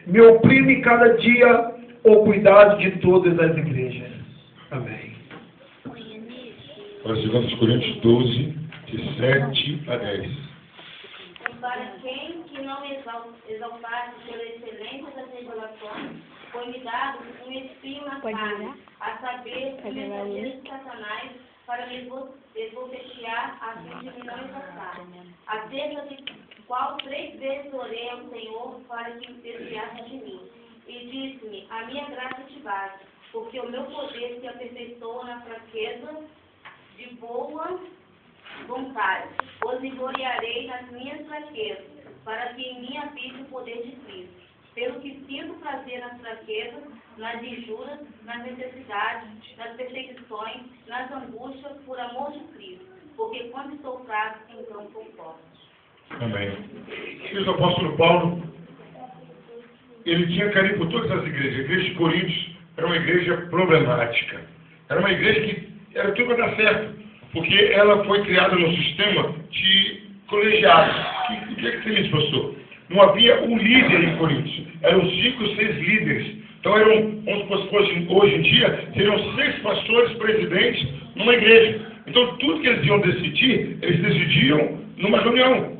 me oprime cada dia o cuidado de todas as igrejas. Amém. Para 2 Coríntios 12, de 7 a 10. Para quem que não exaltasse pela excelência das revelações, foi-me dado um espinho na carne, a saber, o mensageiro de Satanás, para me esbofetear, a fim de me não exaltar. Acerca de qual 3 vezes orei ao Senhor para que me desviasse de mim. E disse-me, a minha graça te basta, porque o meu poder se aperfeiçoa na fraqueza de boa vontade. Os gloriarei nas minhas fraquezas, para que em mim habite o poder de Cristo. Pelo que sinto prazer nas fraquezas, nas injúrias, nas necessidades, nas perseguições, nas angústias, por amor de Cristo. Porque quando estou fraco, então sou forte. Amém. E o apóstolo Paulo, ele tinha carinho por todas as igrejas. A igreja de Coríntios era uma igreja problemática. Era uma igreja que era tudo para dar certo, porque ela foi criada no sistema de colegiados. O que seria isso, pastor? Não havia um líder em Coríntios. Eram 5 ou 6 líderes. Então eram, vamos supor, hoje em dia, seriam 6 pastores presidentes numa igreja. Então tudo que eles iam decidir, eles decidiam numa reunião.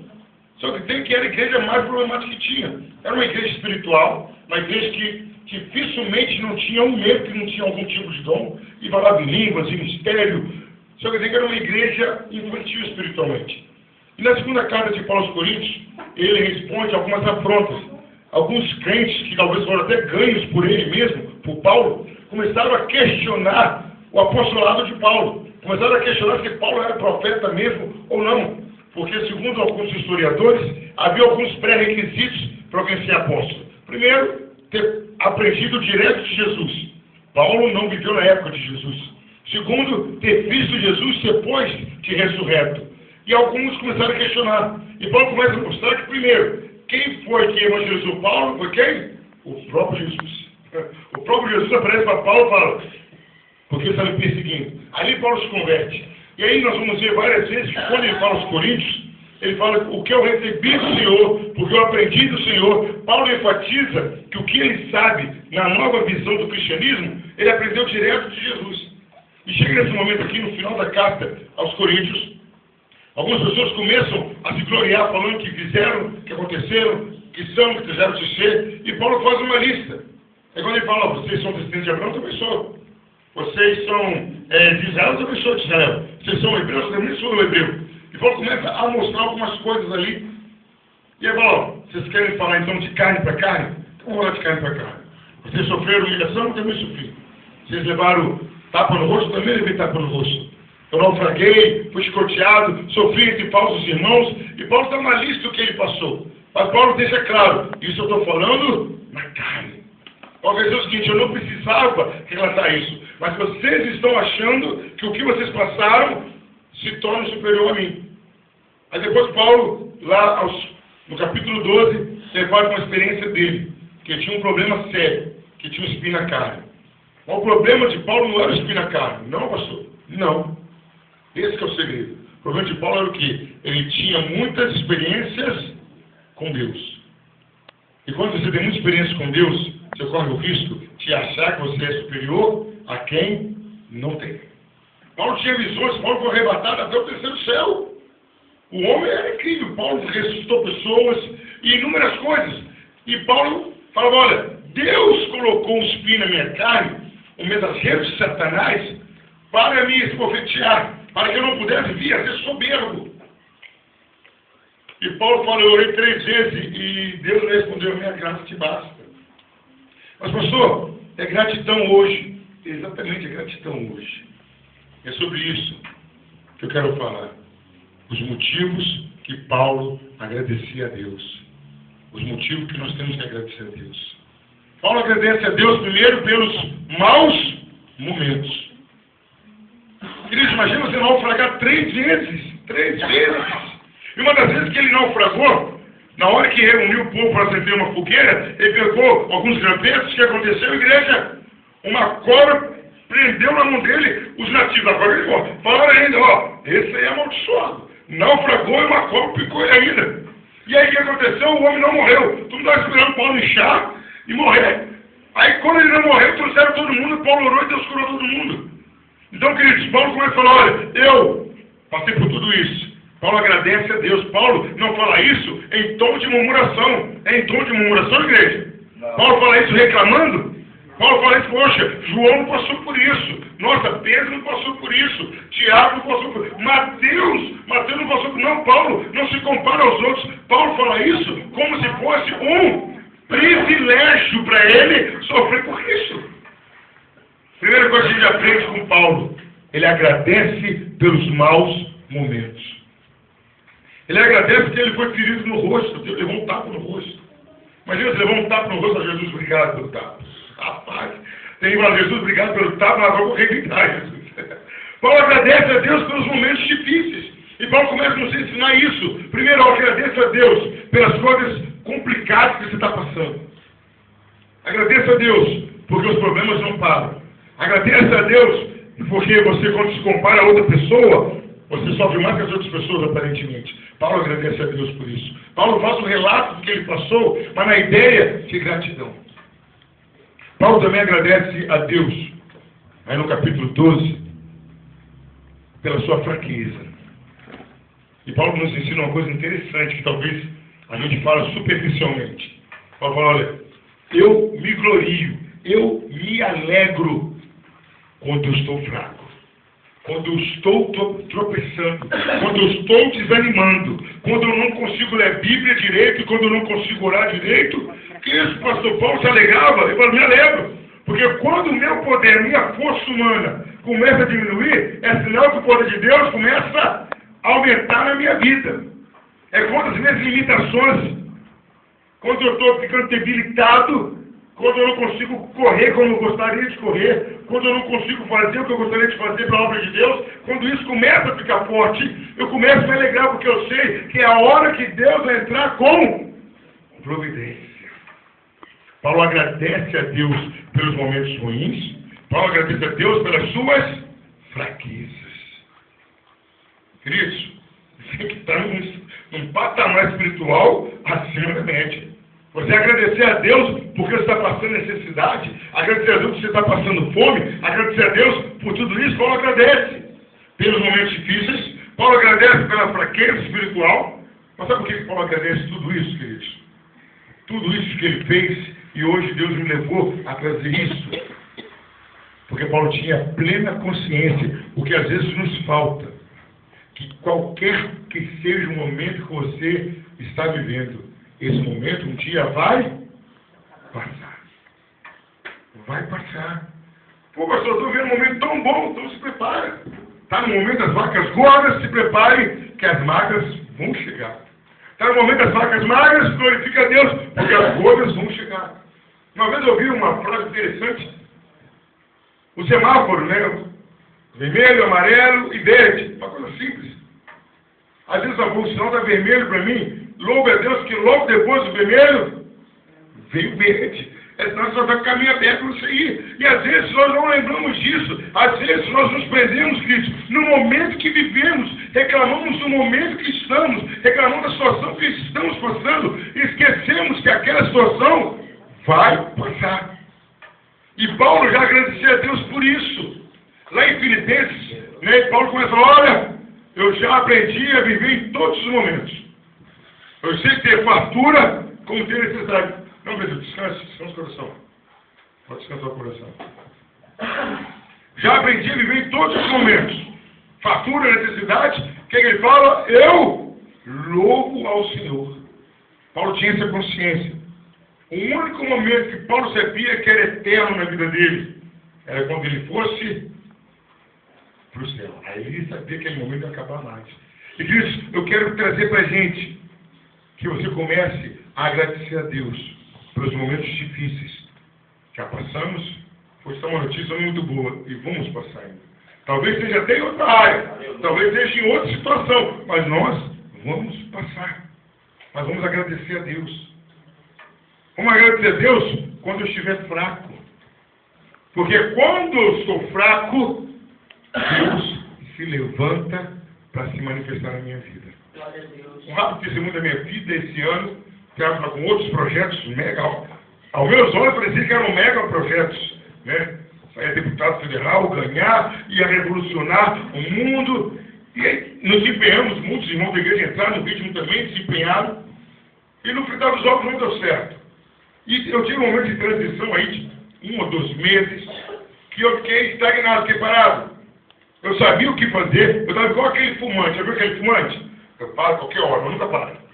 Só que tem que era a igreja mais problemática que tinha. Era uma igreja espiritual, uma igreja que dificilmente não tinha um membro que não tinha algum tipo de dom, e falava em línguas, em mistério. Só que era uma igreja infantil espiritualmente. E na segunda carta de Paulo aos Coríntios, ele responde algumas afrontas. Alguns crentes, que talvez foram até ganhos por ele mesmo, por Paulo, começaram a questionar o apostolado de Paulo. Começaram a questionar se Paulo era profeta mesmo ou não. Porque, segundo alguns historiadores, havia alguns pré-requisitos para alguém ser apóstolo. Primeiro, ter aprendido direto de Jesus. Paulo não viveu na época de Jesus. Segundo, ter visto Jesus depois de ressurreto. E alguns começaram a questionar. E Paulo começa a mostrar que, primeiro, quem foi que evangelizou Paulo? Foi quem? O próprio Jesus. O próprio Jesus aparece para Paulo e fala, porque está me perseguindo. Ali Paulo se converte. E aí nós vamos ver várias vezes que quando ele fala aos Coríntios, ele fala o que eu recebi do Senhor, porque eu aprendi do Senhor. Paulo enfatiza que o que ele sabe na nova visão do cristianismo, ele aprendeu direto de Jesus. E chega nesse momento aqui, no final da carta aos Coríntios, algumas pessoas começam a se gloriar, falando que fizeram, que aconteceram, que são, que quiseram de ser, e Paulo faz uma lista. É quando ele fala, vocês são descendentes de Abraão, eu também sou. Vocês são de Israel, eu também sou de Israel. Vocês são hebreus, eu também sou hebreu. E Paulo começa a mostrar algumas coisas ali. E ele fala, vocês querem falar então de carne para carne? Então vamos falar de carne para carne. Vocês sofreram humilhação, eu também sofri. Vocês levaram tapa no rosto, eu também levei tapa no rosto. Eu naufraguei, fui escorteado, sofri entre falsos irmãos. E Paulo dá uma lista do que ele passou. Mas Paulo deixa claro, isso eu estou falando na carne. Paulo vai dizer o seguinte, eu não precisava relatar isso. Mas vocês estão achando que o que vocês passaram se torna superior a mim. Aí depois Paulo, lá no capítulo 12, ele fala uma experiência dele, que ele tinha um problema sério, que tinha um espinho na carne. Mas o problema de Paulo não era o espinho na carne. Não, pastor. Não. Esse que é o segredo. O problema de Paulo era o quê? Ele tinha muitas experiências com Deus. E quando você tem muita experiência com Deus, você corre o risco de achar que você é superior a quem não tem. Paulo tinha visões, Paulo foi arrebatado até o terceiro céu. O homem era incrível. Paulo ressuscitou pessoas e inúmeras coisas. E Paulo falava, olha, Deus colocou um espinho na minha carne, um mensageiro de Satanás, para me esbofetear, para que eu não pudesse vir a ser soberbo. E Paulo fala, eu orei 3 vezes e Deus me respondeu, minha graça te basta. Mas pastor, é gratidão hoje. Exatamente, é gratidão hoje. É sobre isso que eu quero falar. Os motivos que Paulo agradecia a Deus. Os motivos que nós temos que agradecer a Deus. Paulo agradece a Deus primeiro pelos maus momentos. Queridos, imagina você naufragar 3 vezes. 3 vezes. E uma das vezes que ele naufragou, na hora que reuniu o povo para acender uma fogueira, ele pegou alguns grampetos. O que aconteceu, igreja? Uma cobra prendeu na mão dele. Os nativos da cobra, ele falaram ainda, ó, esse aí é amaldiçoado. Naufragou e uma cobra picou ele ainda. E aí o que aconteceu? O homem não morreu. Tudo estava esperando Paulo inchar e morrer. Aí quando ele não morreu, trouxeram todo mundo, Paulo orou e Deus curou todo mundo. Então, queridos, Paulo começa a falar, olha, eu passei por tudo isso. Paulo agradece a Deus. Paulo não fala isso em tom de murmuração. É em tom de murmuração, igreja? Não. Paulo fala isso reclamando? Paulo fala isso, poxa, João não passou por isso. Nossa, Pedro não passou por isso. Tiago não passou por isso. Mateus não passou por isso. Não, Paulo não se compara aos outros. Paulo fala isso como se fosse um privilégio para ele sofrer por Cristo. Primeira coisa que a gente aprende com Paulo, ele agradece pelos maus momentos. Ele agradece porque ele foi ferido no rosto, Deus levou um tapa no rosto. Imagina você levou um tapa no rosto a Jesus, obrigado pelo tapa. Rapaz, tem que falar, Jesus, obrigado pelo tapa, mas vou correr gritar, Jesus. Paulo agradece a Deus pelos momentos difíceis. E Paulo começa a nos ensinar isso. Primeiro, agradeça a Deus pelas coisas complicadas que você está passando. Agradeça a Deus porque os problemas não param. Agradeça a Deus porque você, quando se compara a outra pessoa, você sofre mais que as outras pessoas, aparentemente. Paulo agradece a Deus por isso. Paulo faz um relato do que ele passou, mas na ideia de gratidão. Paulo também agradece a Deus, aí no capítulo 12, pela sua fraqueza. E Paulo nos ensina uma coisa interessante, que talvez a gente fala superficialmente. Paulo fala, olha, eu me glorio, eu me alegro quando eu estou fraco. Quando eu estou tropeçando, quando eu estou desanimando, quando eu não consigo ler a Bíblia direito, quando eu não consigo orar direito, que isso, pastor Paulo se alegrava? Eu falo, me alegro, porque quando o meu poder, a minha força humana começa a diminuir, é sinal que o poder de Deus começa a aumentar na minha vida. É quando as minhas limitações, quando eu estou ficando debilitado, quando eu não consigo correr como eu gostaria de correr, quando eu não consigo fazer o que eu gostaria de fazer para a obra de Deus, quando isso começa a ficar forte, eu começo a me alegrar, porque eu sei que é a hora que Deus vai entrar com providência. Paulo agradece a Deus pelos momentos ruins, Paulo agradece a Deus pelas suas fraquezas. Queridos, você tem que estar num patamar espiritual acima da média. Você agradecer a Deus porque você está passando necessidade, agradecer a Deus porque você está passando fome, agradecer a Deus por tudo isso. Paulo agradece pelos momentos difíceis, Paulo agradece pela fraqueza espiritual. Mas sabe por que Paulo agradece tudo isso, queridos? Tudo isso que ele fez e hoje Deus me levou a trazer isso. Porque Paulo tinha plena consciência, o que às vezes nos falta, que qualquer que seja o momento que você está vivendo, esse momento um dia vai passar. Vai passar. Pô, pastor, estou vendo um momento tão bom, então se prepare. Está no momento das vacas gordas, se prepare, que as magras vão chegar. Está no momento das vacas magras, glorifica a Deus, porque as gordas vão chegar. Uma vez eu ouvi uma frase interessante. O semáforo, né? Vermelho, amarelo e verde. Uma coisa simples. Às vezes o sinal está vermelho para mim. Louvo a Deus que logo depois do vermelho veio o verde. É sinal que só está com o caminho aberto para você ir. E às vezes nós não lembramos disso. Às vezes nós nos prendemos, Cristo, no momento que vivemos. Reclamamos do momento que estamos. Reclamamos da situação que estamos passando. E esquecemos que aquela situação vai passar. E Paulo já agradeceu a Deus por isso. Lá em Filipenses, né, Paulo começa a falar, olha, eu já aprendi a viver em todos os momentos. Eu sei ter fartura como ter necessidade. Não, meu Deus, descanse o coração. Pode descansar o coração. Já aprendi a viver em todos os momentos. Fartura, necessidade. O que ele fala? Eu louvo ao Senhor. Paulo tinha essa consciência. O único momento que Paulo sabia que era eterno na vida dele era quando ele fosse para o céu. Aí ele sabia que aquele momento ia acabar mais. E Cristo, eu quero trazer para a gente que você comece a agradecer a Deus pelos momentos difíceis. Já passamos, foi uma notícia muito boa e vamos passar ainda. Talvez seja até em outra área, talvez seja em outra situação, mas nós vamos passar. Mas vamos agradecer a Deus. Vamos agradecer a Deus quando eu estiver fraco. Porque quando eu estou fraco, Deus se levanta para se manifestar na minha vida. Um rápido testemunho da minha vida esse ano, com outros projetos mega Aos meus olhos parecia que eram mega projetos, né? Saia deputado federal, ganhar, ia revolucionar o mundo. E aí nos empenhamos, muitos irmãos da igreja entraram no ritmo também, se empenharam. E no final dos jogos não deu certo. E eu tive um momento de transição aí, de 1 ou 2 meses, que eu fiquei estagnado, fiquei parado. Eu sabia o que fazer, eu estava igual aquele fumante. Já viu aquele fumante? Eu paro a qualquer hora, eu nunca paro.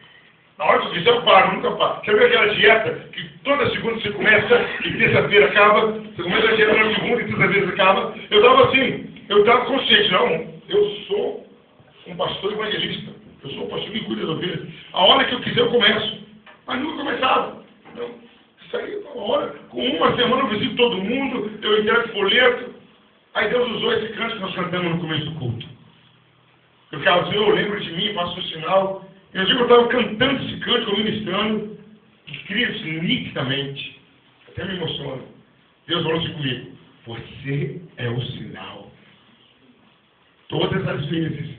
Na hora que eu quiser, eu paro, eu nunca paro. Já viu aquela dieta que toda segunda você começa e terça-feira acaba? Você começa a dieta na segunda e terça-feira acaba? Eu estava assim, eu estava consciente, não, eu sou um pastor evangelista. Eu sou um pastor que cuida das ovelhas. A hora que eu quiser, eu começo. Mas nunca começava. Não. Isso aí, uma hora. Com 1 semana eu visito todo mundo, eu entrego folheto. Aí Deus usou esse canto que nós cantamos no começo do culto. Eu ficava assim, eu lembro de mim, faço um sinal. E eu digo, eu estava cantando esse canto, ministrando, e cria-se nitidamente. Até me emociona. Deus falou assim comigo, você é o sinal. Todas as vezes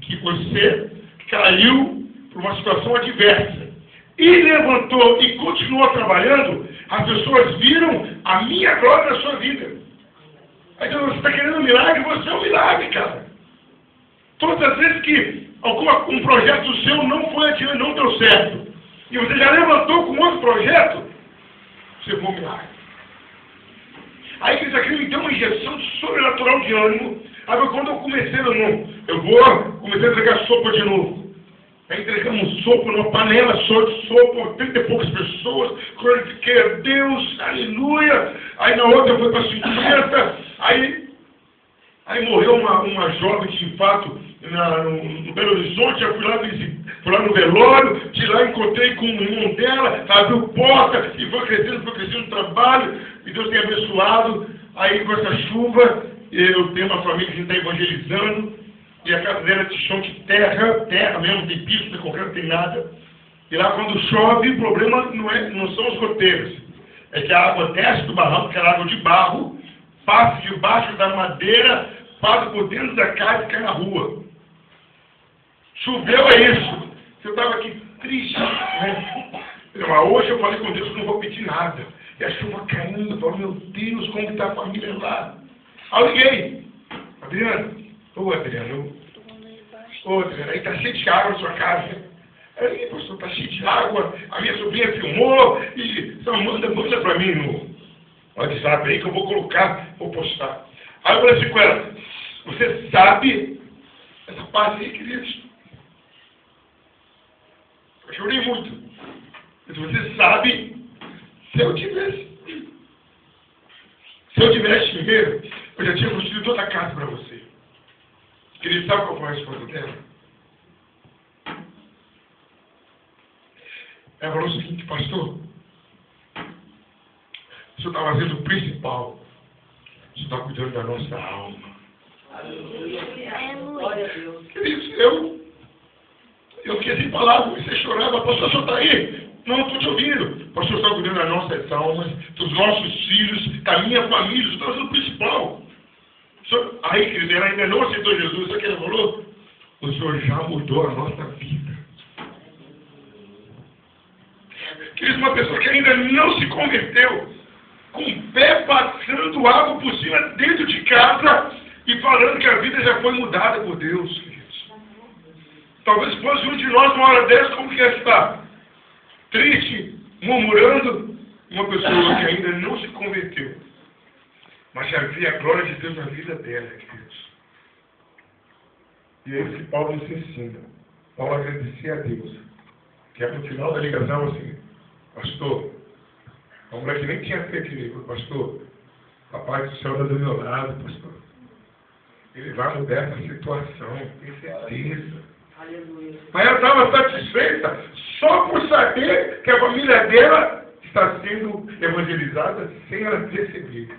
que você caiu por uma situação adversa e levantou e continuou trabalhando, as pessoas viram a minha glória na sua vida. Aí você está querendo um milagre, você é um milagre, cara. Todas as vezes que um projeto seu não foi adiante, não deu certo, e você já levantou com outro projeto, você foi um milagre. Aí isso aqui me deu uma injeção sobrenatural de ânimo. Aí quando eu comecei, comecei a entregar sopa de novo. Aí entregamos sopa numa panela só de sopa, 30 e poucas pessoas, glorifiquei a Deus, aleluia. Aí na outra foi para 50, aí morreu uma jovem de infarto no Belo Horizonte, eu fui lá no velório, de lá encontrei com o irmão dela, abriu porta e foi crescendo no trabalho, e Deus tem abençoado. Aí com essa chuva, eu tenho uma família que a gente está evangelizando, e a casa dela é de chão de terra mesmo, não tem piso, não tem concreto, não tem nada. E lá quando chove, o problema não são os goteiros, é que a água desce do barranco, que é água de barro, passa debaixo da madeira, passa por dentro da casa e cai na rua. Choveu é isso. Eu estava aqui triste, né? Mas hoje eu falei com Deus que não vou pedir nada. E a chuva caindo, eu falei, meu Deus, como está a família lá? Aí eu liguei. Adriano, aí está cheio de água na sua casa. Aí, pastor, está cheio de água, a minha sobrinha filmou, e só manda para mim no WhatsApp aí que eu vou postar. Aí eu falei assim com ela, você sabe essa parte aí, queridos? Eu chorei muito. Mas você sabe, se eu tivesse dinheiro, eu já tinha construído toda a casa para você. Querido, sabe qual foi a resposta dela? Ela falou o seguinte, pastor, o senhor está fazendo o principal. O senhor está cuidando da nossa alma. Queridos, eu fiquei sem palavras, comecei a chorar, mas pastor, o senhor está aí? Não, estou te ouvindo. Pastor, o senhor está cuidando das nossas almas, dos nossos filhos, da minha família, o senhor está fazendo o principal. Aí, querido, ela ainda não aceitou Jesus, sabe o que ela falou? O senhor já mudou a nossa vida. Querido, uma pessoa que ainda não se converteu, com o pé passando água por cima dentro de casa e falando que a vida já foi mudada por Deus, queridos. Talvez fosse um de nós uma hora dessa, como que é estar? Triste, murmurando, uma pessoa que ainda não se converteu. Mas já vê a glória de Deus na vida dela, queridos. E é isso que Paulo nos ensina. Paulo agradecia a Deus. Que é no final da ligação assim, pastor, a mulher que nem tinha fé comigo, pastor, papai do céu está do meu lado, pastor. Ele vai mudar essa situação, tenho certeza. Aleluia. Mas ela estava satisfeita só por saber que a família dela está sendo evangelizada sem ela perceber.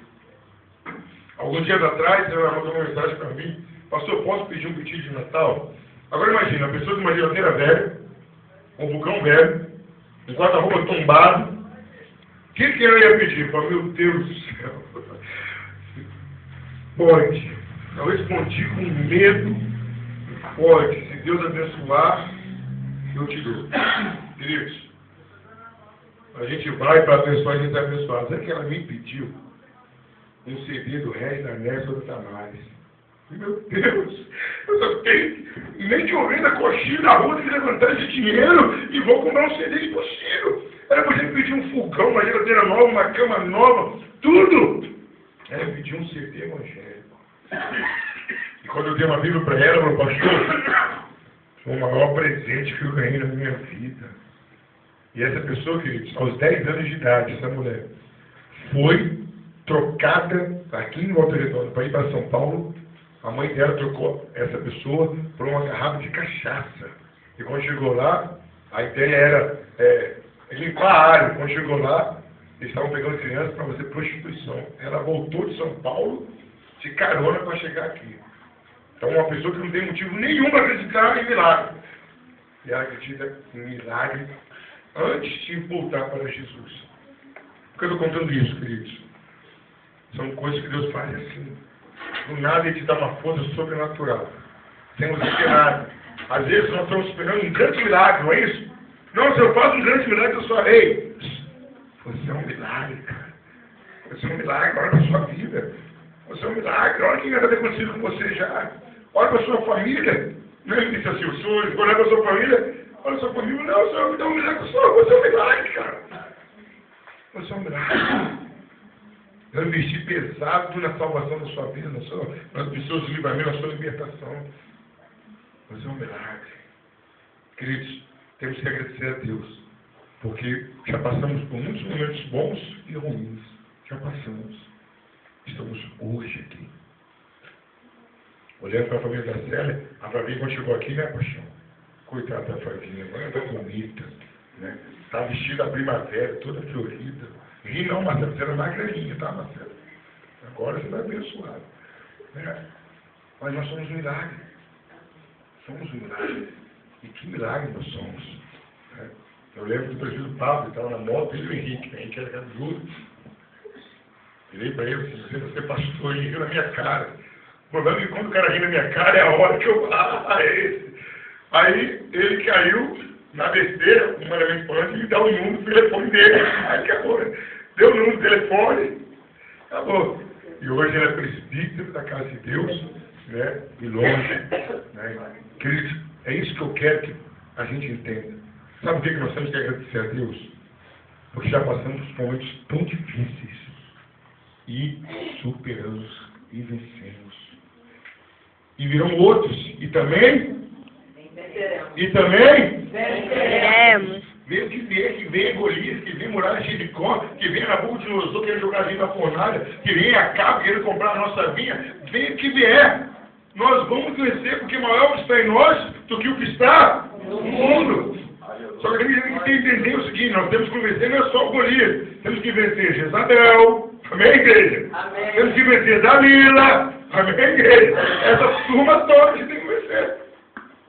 Alguns dias atrás, ela mandou uma mensagem para mim, pastor, posso pedir um pedido de Natal? Agora imagina, a pessoa de uma geladeira velha, um vulcão velho, um guarda-roupa tombado, o que ela ia pedir? Falei, meu Deus do céu, pode. Eu respondi com medo, pode, se Deus abençoar, eu te dou. Queridos, A gente vai para abençoar, a gente é abençoado. Sabe que ela me pediu um CD do Regis da Nessa do Tamares. Meu Deus, eu só tenho nem que eu venda coxinha na rua, tenho que levantar esse dinheiro e vou comprar um CD impossível. Ela podia pedir um fogão, uma geladeira nova, uma cama nova, tudo. Ela pediu um CD evangélico. E quando eu dei uma Bíblia para ela, meu pastor, foi o maior presente que eu ganhei na minha vida. E essa pessoa, queridos, aos 10 anos de idade, essa mulher, foi trocada aqui em Volta Redonda para ir para São Paulo. A mãe dela trocou essa pessoa por uma garrafa de cachaça. E quando chegou lá, a ideia era limpar a área. Quando chegou lá, eles estavam pegando crianças para fazer prostituição. Ela voltou de São Paulo de carona para chegar aqui. Então, uma pessoa que não tem motivo nenhum para acreditar em milagre. E ela acredita em milagre antes de voltar para Jesus. Por que eu estou contando isso, queridos? São coisas que Deus faz assim. Do nada Ele te dá uma força sobrenatural. Sem você ter nada. Às vezes nós estamos esperando um grande milagre, não é isso? Não, se eu faço um grande milagre, eu sou rei. Você é um milagre, cara. Você é um milagre, olha para a sua vida. Você é um milagre, olha o que vai ter acontecido com você já. Olha para a sua família. Não é isso assim, o senhor olha para a sua família. Olha a sua família, não, o senhor me dá um milagre, você é um milagre, cara. Você é um milagre. Eu investi pesado na salvação da sua vida, nos seus livramentos, na sua libertação. Você é um milagre. Queridos, temos que agradecer a Deus, porque já passamos por muitos momentos bons e ruins. Já passamos. Estamos hoje aqui. Olhando para a família da Célia, a Flavinha quando chegou aqui, né, paixão? Coitada da Flavinha, agora está bonita, né? Está vestida a primavera, toda florida. Ri não, Marcelo, você era magrelinha, tá, Marcelo? Agora você vai abençoado. Né? Mas nós somos um milagre. Somos um milagre. E que milagre nós somos. Né? Eu lembro do presbítero Pablo, estava na moto, ele e o Henrique. O Henrique era cabeludo. Virei para ele, você pastor, ele riu na minha cara. O problema é que quando o cara ri na minha cara é a hora que eu é esse. Aí ele caiu na besteira, um elemento falante, e me dá o número do telefone dele. Aí acabou, né? Deu o número do telefone, acabou. E hoje ele é presbítero da casa de Deus, né? E longe. Né? Queridos, é isso que eu quero que a gente entenda. Sabe o que nós temos que agradecer a Deus? Porque já passamos por momentos tão difíceis. E superamos e vencemos. E virão outros. E também Venceremos. Veio que vem Golias, que vem muralha de Jericó, que vem Nabucodonosor querendo jogar a gente na fornalha, que vem Acabe querendo comprar a nossa vinha, vem o que vier. Nós vamos vencer, porque maior o que está em nós do que o que está no mundo. Só que a gente tem que entender o seguinte, nós temos que vencer não é só o Golias, temos que vencer Jezabel, amém, igreja? Amém. Temos que vencer Dalila, amém, igreja? Essa turma toda que tem que vencer.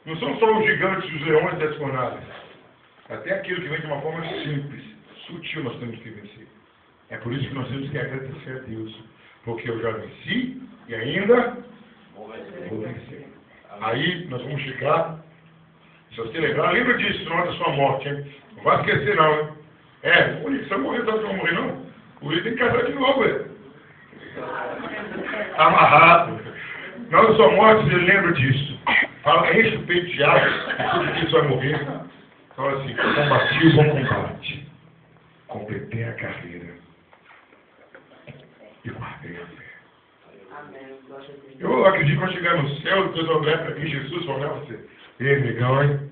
Não são só os gigantes, os leões das fornalhas. Até aquilo que vem de uma forma simples, sutil, nós temos que vencer. É por isso que nós temos que agradecer a Deus. Porque eu já venci e ainda vou vencer. Aí nós vamos chegar, se você lembrar, lembra disso na hora da sua morte, hein? Não vai esquecer não, hein? O Uri, você vai morrer, não vai morrer não? O Uri tem que casar de novo, amarrado. Na hora da sua morte, você lembra disso. Fala, enche o peito de água, tudo que você vai morrer. Fala assim, combati o bom combate, completei a carreira e guardei a fé. Eu acredito que quando chegar no céu, depois eu olhar para mim, Jesus vai olhar para você. Ei, negão, hein?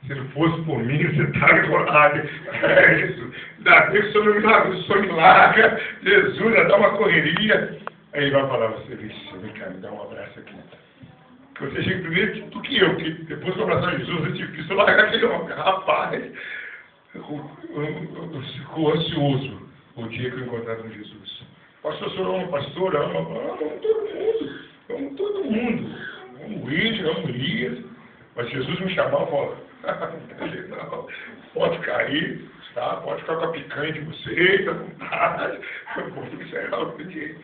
Se não fosse por mim, você está enrolado. Jesus, ainda bem que o senhor me larga, Jesus, já dá uma correria. Aí ele vai falar, você, vem cá, me dá um abraço aqui. Que você chega primeiro do que eu, que depois de abraçar Jesus é difícil largar aquele homem. Rapaz, eu fico ansioso o dia que eu encontrar com Jesus. Pastor, o senhor ama pastor? Amo todo mundo. Amo o Índio, amo o Elias. Mas Jesus me chamar, eu falo, não, pode cair, tá? Pode ficar com a picanha de vocês, à vontade. Isso é algo de...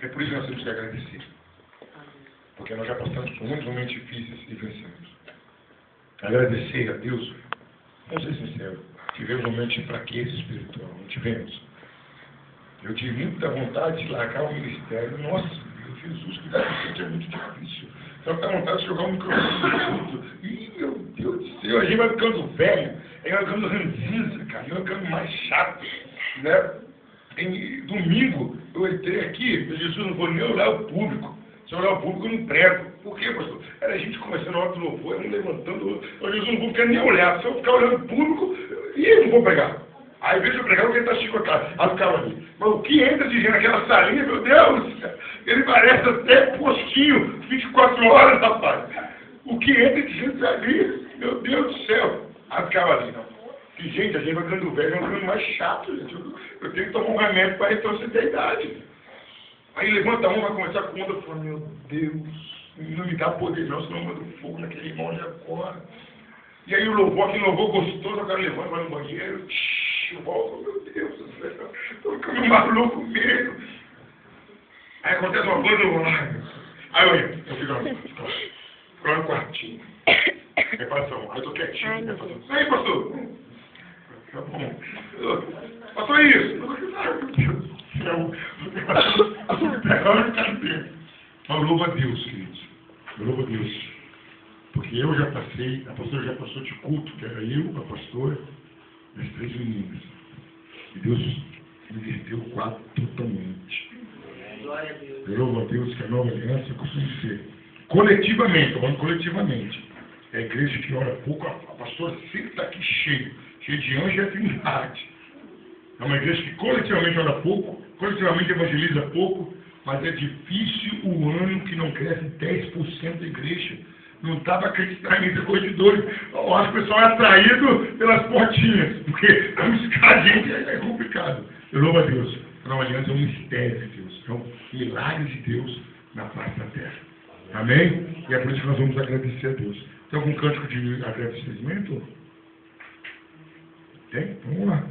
É por isso que nós temos que agradecer. Porque nós já passamos por muitos momentos difíceis e vencemos. Agradecer a Deus, vamos ser sinceros, tivemos momentos de fraqueza espiritual, não tivemos. Eu tive muita vontade de largar o ministério. Nossa, meu Jesus, cuidado com isso é muito difícil. Então dá vontade de jogar um microfone junto. Ih, meu Deus do céu, a gente vai ficando velho, a gente vai ficando ranzinza, cara, a gente vai ficando mais chato, né? Domingo, eu entrei aqui, Jesus, não vou nem olhar o público. Se eu olhar o público, eu não prego. Por quê, pastor? Era a gente começando a hora do louvor, eu levantando, Jesus, não vou ficar nem olhar. Se eu ficar olhando o público, eu não vou pregar. Aí, às vezes eu pregava porque ele está chicotado. Aí ficava ali. Mas o que entra de gente naquela salinha, meu Deus, ele parece até postinho, 24 horas, rapaz. O que entra de gente ali, meu Deus do céu. Aí ficava ali, não. E, gente, a gente vai ficando velho, vai ficando mais chato, gente. Eu tenho que tomar um remédio para retroceder a idade. Aí levanta um, vai começar com onda, fala, meu Deus, não me dá poder não, senão eu mando fogo naquele irmão de agora. E aí o louvor, aquele louvor gostoso, o cara levanta, vai no banheiro, eu volto, meu Deus do céu, estou ficando maluco mesmo. Aí acontece uma coisa, aí eu fico lá no quartinho. Aí passa um, aí eu tô quietinho, aí pastor. Tá bom. Passou isso. Mas louva a Deus, queridos. Louva a Deus. Porque eu já passei, a pastora já passou de culto, que era eu, a pastora, e as 3 meninas. E Deus inverteu o quadro totalmente. Eu louvo a Deus que a nova aliança, eu costumo dizer, coletivamente, falando coletivamente, é a igreja que ora pouco, a pastora sempre está aqui cheia de anjo e a trindade. É uma igreja que coletivamente ora pouco, coletivamente evangeliza pouco, mas é difícil o ano que não cresce 10% da igreja. Não dá para acreditar nisso, coisa de doido. Eu acho que o pessoal é atraído pelas portinhas, porque buscar a gente é complicado. Eu louvo a Deus. A nova aliança é um mistério de Deus, é um milagre de Deus na face da terra. Amém? E é por isso que nós vamos agradecer a Deus. Tem algum cântico de agradecimento? Tem? Vamos lá.